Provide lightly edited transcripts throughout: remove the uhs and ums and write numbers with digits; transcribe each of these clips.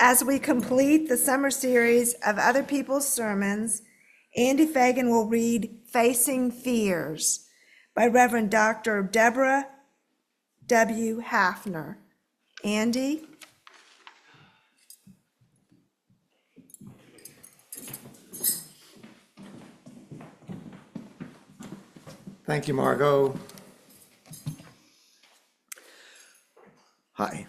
As we complete the summer series of other people's sermons, Andy Feigin will read Facing Fears by Reverend Dr. Debra W. Haffner. Andy? Thank you, Margot. Hi.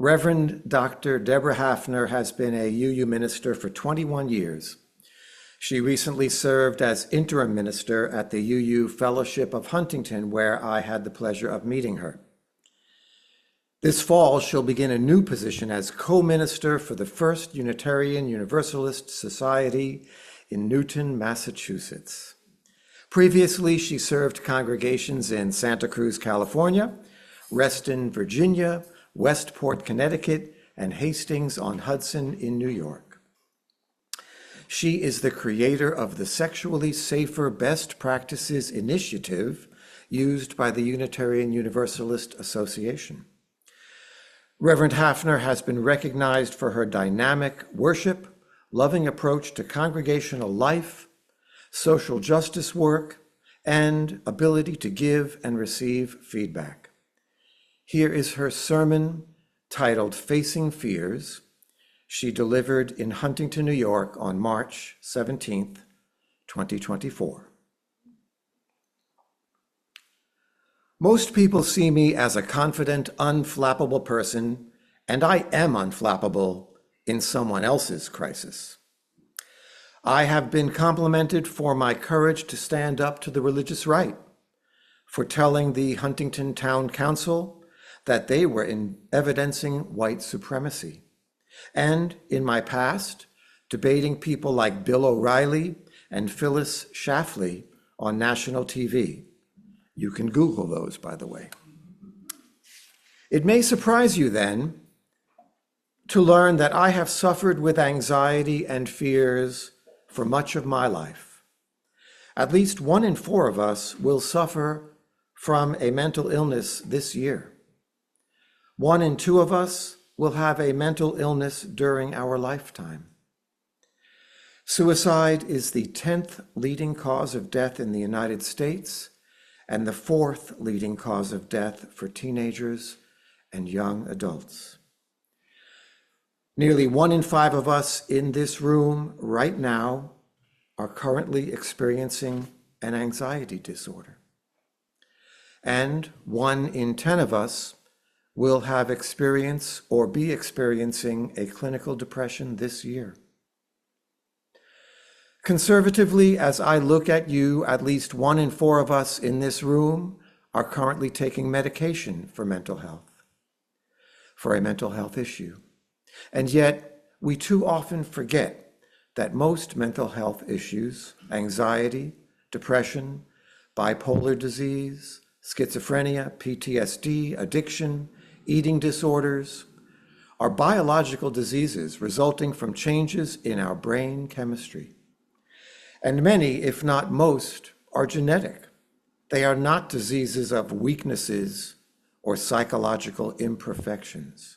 Reverend Dr. Debra Haffner has been a UU minister for 21 years. She recently served as interim minister at the UU Fellowship of Huntington, where I had the pleasure of meeting her. This fall, she'll begin a new position as co-minister for the First Unitarian Universalist Society in Newton, Massachusetts. Previously, she served congregations in Santa Cruz, California, Reston, Virginia, Westport, Connecticut, and Hastings-on-Hudson in New York. She is the creator of the Sexually Safer Best Practices Initiative used by the Unitarian Universalist Association. Reverend Haffner has been recognized for her dynamic worship, loving approach to congregational life, social justice work, and ability to give and receive feedback. Here is her sermon titled Facing Fears. She delivered in Huntington, New York on March 17th, 2024. Most people see me as a confident, unflappable person, and I am unflappable in someone else's crisis. I have been complimented for my courage to stand up to the religious right, for telling the Huntington Town Council that they were evidencing white supremacy, and in my past, debating people like Bill O'Reilly and Phyllis Schlafly on national TV. You can Google those, by the way. It may surprise you then to learn that I have suffered with anxiety and fears for much of my life. At least 1 in 4 of us will suffer from a mental illness this year. 1 in 2 of us will have a mental illness during our lifetime. Suicide is the 10th leading cause of death in the United States and the 4th leading cause of death for teenagers and young adults. Nearly 1 in 5 of us in this room right now are currently experiencing an anxiety disorder. And 1 in 10 of us will have experienced or be experiencing a clinical depression this year. Conservatively, as I look at you, at least 1 in 4 of us in this room are currently taking medication for mental health, for a mental health issue. And yet, we too often forget that most mental health issues, anxiety, depression, bipolar disease, schizophrenia, PTSD, addiction, eating disorders, are biological diseases resulting from changes in our brain chemistry. And many, if not most, are genetic. They are not diseases of weaknesses or psychological imperfections.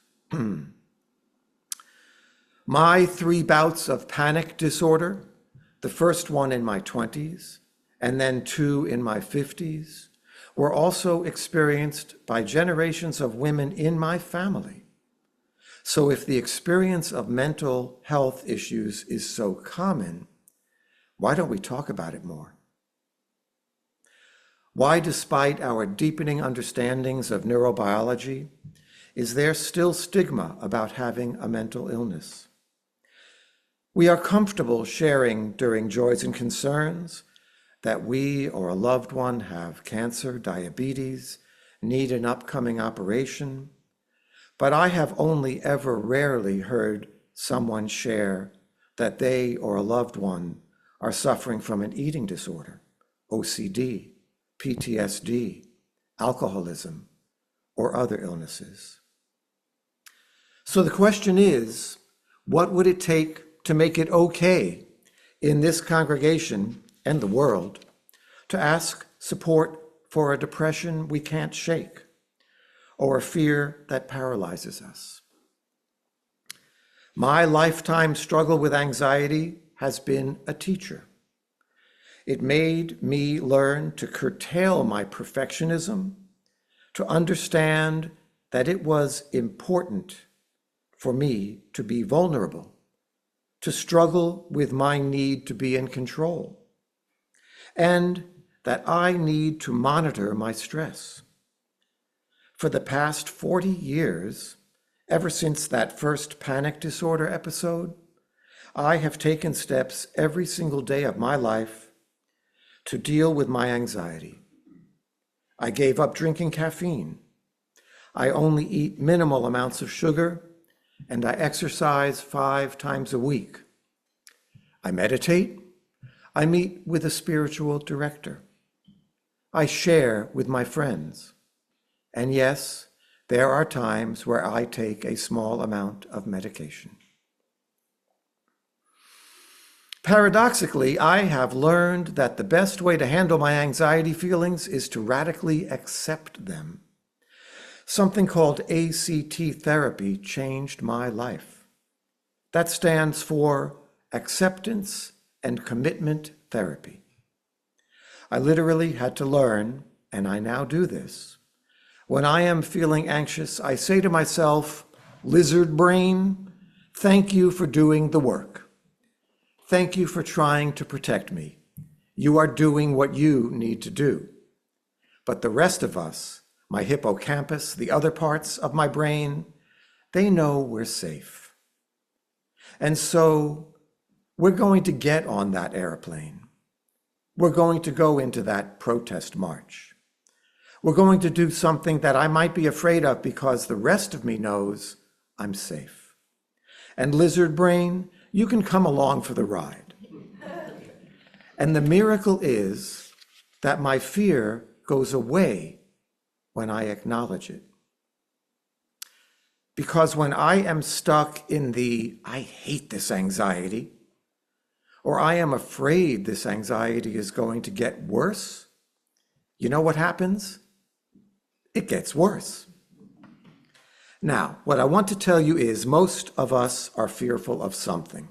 My 3 bouts of panic disorder, the first one in my 20s, and then 2 in my 50s, were also experienced by generations of women in my family. So if the experience of mental health issues is so common, why don't we talk about it more? Why, despite our deepening understandings of neurobiology, is there still stigma about having a mental illness? We are comfortable sharing during joys and concerns that we or a loved one have cancer, diabetes, need an upcoming operation, but I have only ever rarely heard someone share that they or a loved one are suffering from an eating disorder, OCD, PTSD, alcoholism, or other illnesses. So the question is, what would it take to make it okay in this congregation and the world to ask support for a depression we can't shake or a fear that paralyzes us? My lifetime struggle with anxiety has been a teacher. It made me learn to curtail my perfectionism, to understand that it was important for me to be vulnerable, to struggle with my need to be in control, and that I need to monitor my stress. For the past 40 years, ever since that first panic disorder episode, I have taken steps every single day of my life to deal with my anxiety. I gave up drinking caffeine. I only eat minimal amounts of sugar, and I exercise 5 times a week. I meditate. I meet with a spiritual director. I share with my friends. And yes, there are times where I take a small amount of medication. Paradoxically, I have learned that the best way to handle my anxiety feelings is to radically accept them. Something called ACT therapy changed my life. That stands for Acceptance and Commitment Therapy. I literally had to learn, and I now do this. When I am feeling anxious, I say to myself, "Lizard brain, thank you for doing the work. Thank you for trying to protect me. You are doing what you need to do." But the rest of us, my hippocampus, the other parts of my brain, they know we're safe. And so we're going to get on that airplane. We're going to go into that protest march. We're going to do something that I might be afraid of because the rest of me knows I'm safe. And lizard brain, you can come along for the ride. And the miracle is that my fear goes away when I acknowledge it. Because when I am stuck in the "I hate this anxiety," or "I am afraid this anxiety is going to get worse," you know what happens? It gets worse. Now, what I want to tell you is most of us are fearful of something.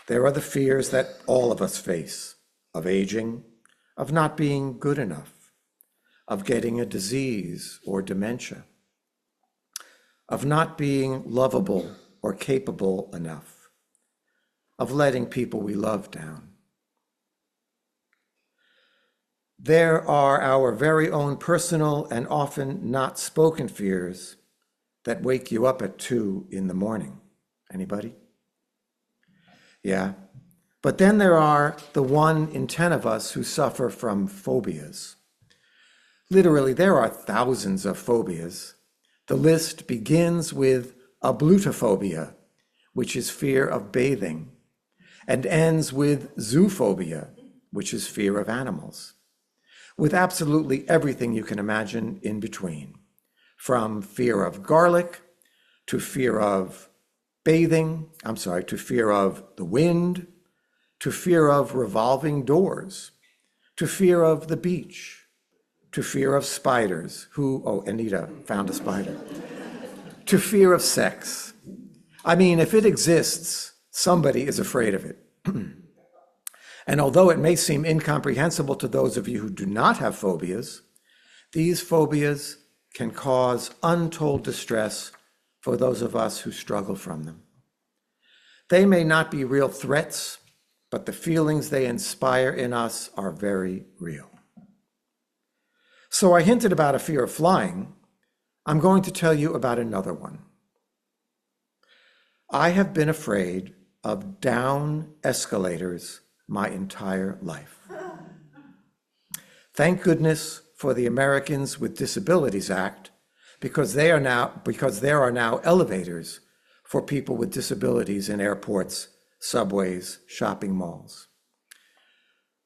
There are the fears that all of us face: of aging, of not being good enough, of getting a disease or dementia, of not being lovable or capable enough, of letting people we love down. There are our very own personal and often not spoken fears that wake you up at 2 a.m. Anybody? Yeah. But then there are the 1 in 10 of us who suffer from phobias. Literally, there are thousands of phobias. The list begins with ablutophobia, which is fear of bathing, and ends with zoophobia, which is fear of animals, with absolutely everything you can imagine in between, from fear of garlic to fear of to fear of the wind, to fear of revolving doors, to fear of the beach, to fear of spiders, Anita found a spider, to fear of sex. I mean, if it exists, somebody is afraid of it. And although it may seem incomprehensible to those of you who do not have phobias, these phobias can cause untold distress for those of us who struggle from them. They may not be real threats, but the feelings they inspire in us are very real. So I hinted about a fear of flying. I'm going to tell you about another one. I have been afraid of down escalators my entire life. Thank goodness for the Americans with Disabilities Act, because there are now elevators for people with disabilities in airports, subways, shopping malls.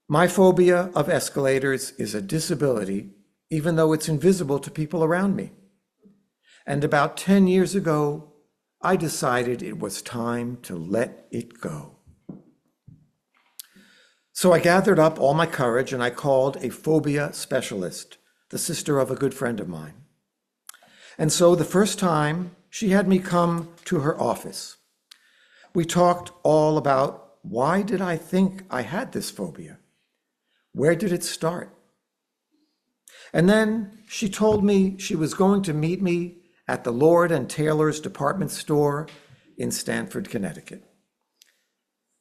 My phobia of escalators is a disability, even though it's invisible to people around me. And about 10 years ago, I decided it was time to let it go. So I gathered up all my courage and I called a phobia specialist, the sister of a good friend of mine. And so the first time, she had me come to her office. We talked all about why did I think I had this phobia? Where did it start? And then she told me she was going to meet me at the Lord and Taylor's department store in Stamford, Connecticut.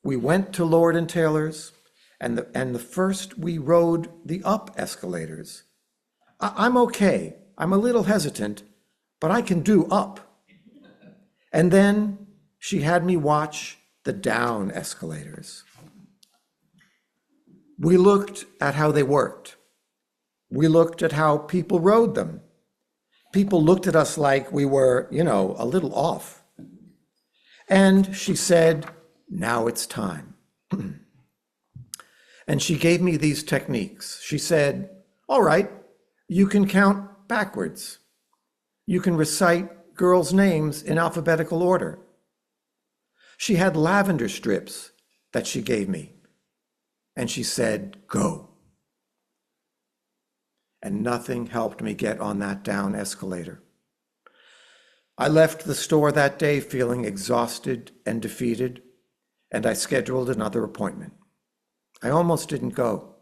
We went to Lord and Taylor's, and the first we rode the up escalators. I'm okay. I'm a little hesitant, but I can do up. And then she had me watch the down escalators. We looked at how they worked. We looked at how people rode them. People looked at us like we were, a little off. And she said, now it's time. And she gave me these techniques. She said, all right, you can count backwards. You can recite girls' names in alphabetical order. She had lavender strips that she gave me. And she said, go. And nothing helped me get on that down escalator. I left the store that day feeling exhausted and defeated, and I scheduled another appointment. I almost didn't go.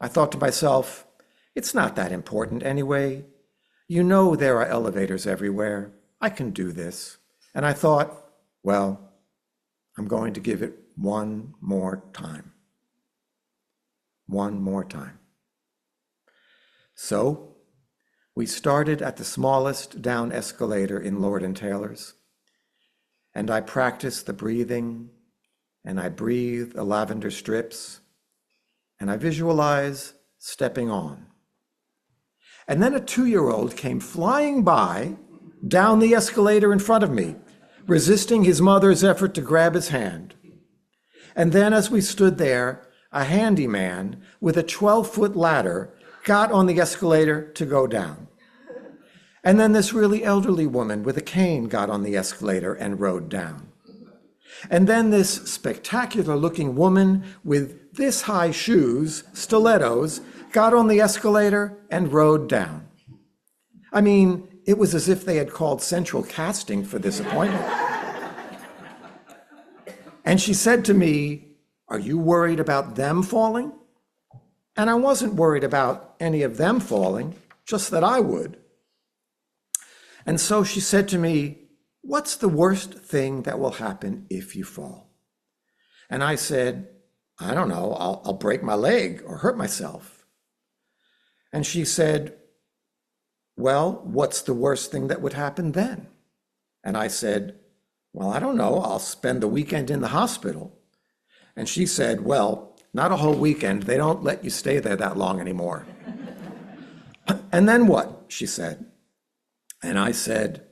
I thought to myself, it's not that important anyway. There are elevators everywhere. I can do this. And I thought, well, I'm going to give it one more time. One more time. So we started at the smallest down escalator in Lord and Taylor's, and I practiced the breathing, and I breathed the lavender strips, and I visualize stepping on. And then a 2-year-old came flying by down the escalator in front of me, resisting his mother's effort to grab his hand. And then as we stood there, a handyman with a 12-foot ladder got on the escalator to go down. And then this really elderly woman with a cane got on the escalator and rode down. And then this spectacular-looking woman with this high shoes, stilettos, got on the escalator and rode down. I mean, it was as if they had called central casting for this appointment. And she said to me, are you worried about them falling? And I wasn't worried about any of them falling, just that I would. And so she said to me, what's the worst thing that will happen if you fall? And I said, I don't know, I'll break my leg or hurt myself. And she said, well, what's the worst thing that would happen then? And I said, well, I don't know, I'll spend the weekend in the hospital. And she said, well, not a whole weekend. They don't let you stay there that long anymore. And then what? She said. And I said,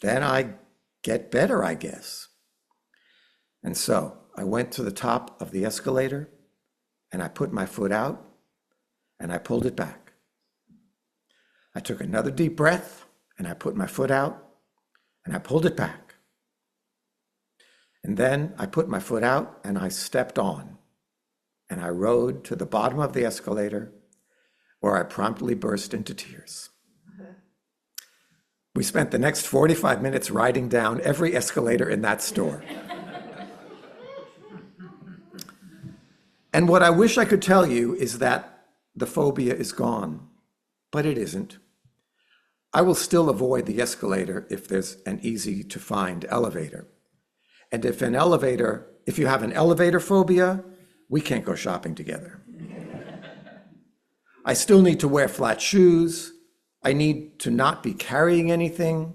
then I get better, I guess. And so I went to the top of the escalator and I put my foot out and I pulled it back. I took another deep breath and I put my foot out and I pulled it back. And then I put my foot out and I stepped on and I rode to the bottom of the escalator where I promptly burst into tears. We spent the next 45 minutes riding down every escalator in that store. And what I wish I could tell you is that the phobia is gone, but it isn't. I will still avoid the escalator if there's an easy to find elevator. And if you have an elevator phobia, we can't go shopping together. I still need to wear flat shoes. I need to not be carrying anything.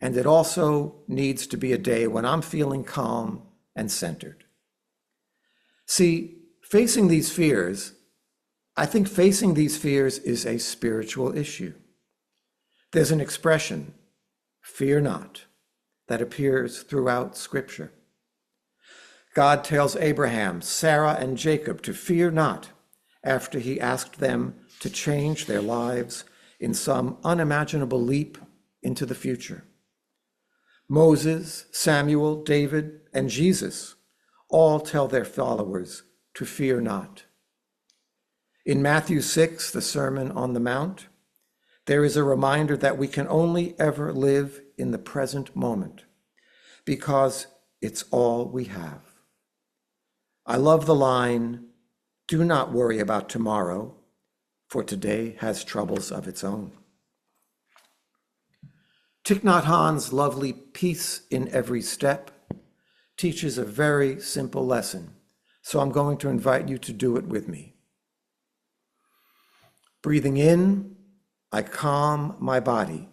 And it also needs to be a day when I'm feeling calm and centered. See, I think facing these fears is a spiritual issue. There's an expression, fear not, that appears throughout Scripture. God tells Abraham, Sarah, and Jacob to fear not after he asked them to change their lives in some unimaginable leap into the future. Moses, Samuel, David, and Jesus all tell their followers to fear not. In Matthew 6, the Sermon on the Mount, there is a reminder that we can only ever live in the present moment because It's all we have. I love the line, "Do not worry about tomorrow, for today has troubles of its own." Thich Nhat Hanh's lovely "Peace in Every Step" teaches a very simple lesson, so I'm going to invite you to do it with me. Breathing in, I calm my body,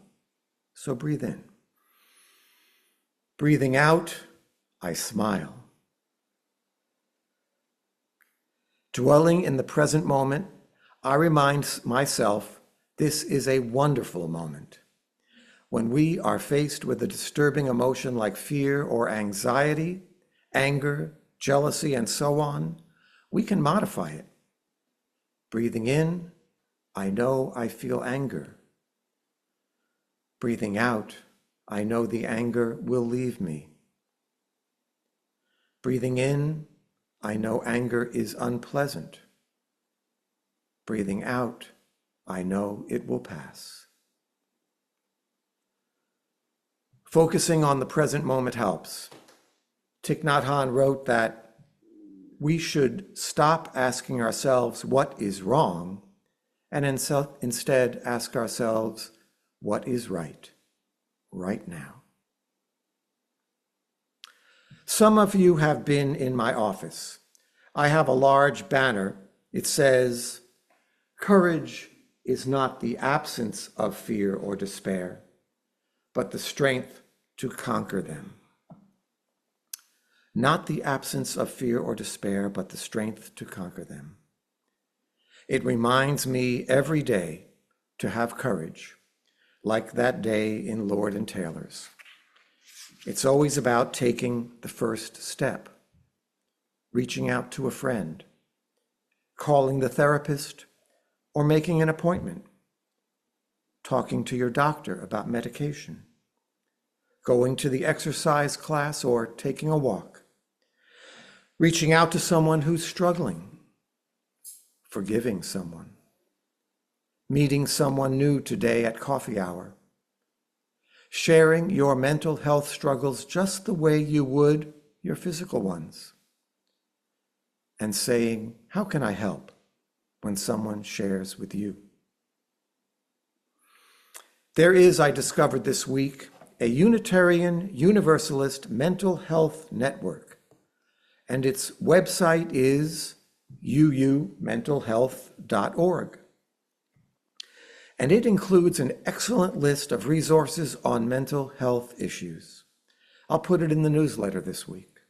so breathe in. Breathing out, I smile. Dwelling in the present moment, I remind myself this is a wonderful moment. When we are faced with a disturbing emotion like fear or anxiety, anger, jealousy, and so on, we can modify it. Breathing in, I know I feel anger. Breathing out, I know the anger will leave me. Breathing in, I know anger is unpleasant. Breathing out, I know it will pass. Focusing on the present moment helps. Thich Nhat Hanh wrote that we should stop asking ourselves what is wrong and instead ask ourselves what is right now. Some of you have been in my office. I have a large banner. It says, "Courage is not the absence of fear or despair, but the strength to conquer them." Not the absence of fear or despair, but the strength to conquer them. It reminds me every day to have courage, like that day in Lord and Taylor's. It's always about taking the first step, reaching out to a friend, calling the therapist, or making an appointment, talking to your doctor about medication, going to the exercise class or taking a walk, reaching out to someone who's struggling, forgiving someone, meeting someone new today at coffee hour, sharing your mental health struggles just the way you would your physical ones, and saying, "How can I help?" when someone shares with you. There is, I discovered this week, a Unitarian Universalist mental health network, and its website is uumentalhealth.org. And it includes an excellent list of resources on mental health issues. I'll put it in the newsletter this week.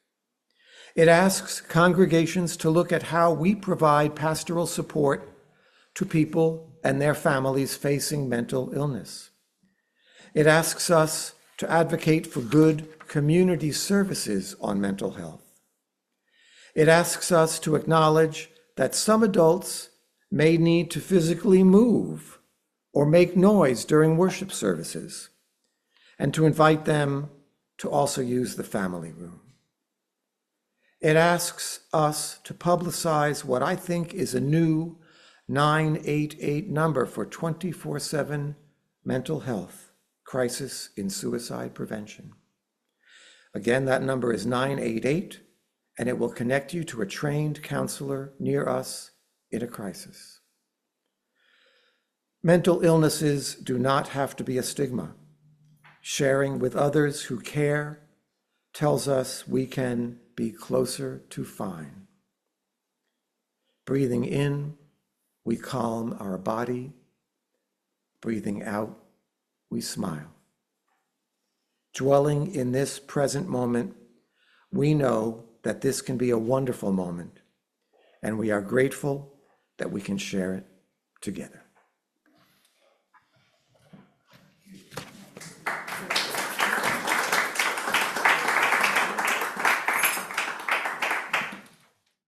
It asks congregations to look at how we provide pastoral support to people and their families facing mental illness. It asks us to advocate for good community services on mental health. It asks us to acknowledge that some adults may need to physically move or make noise during worship services, and to invite them to also use the family room. It asks us to publicize what I think is a new 988 number for 24/7 mental health, crisis in suicide prevention. Again, that number is 988, and it will connect you to a trained counselor near us in a crisis. Mental illnesses do not have to be a stigma. Sharing with others who care tells us we can be closer to fine. Breathing in, we calm our body. Breathing out, we smile. Dwelling in this present moment, we know that this can be a wonderful moment, and we are grateful that we can share it together.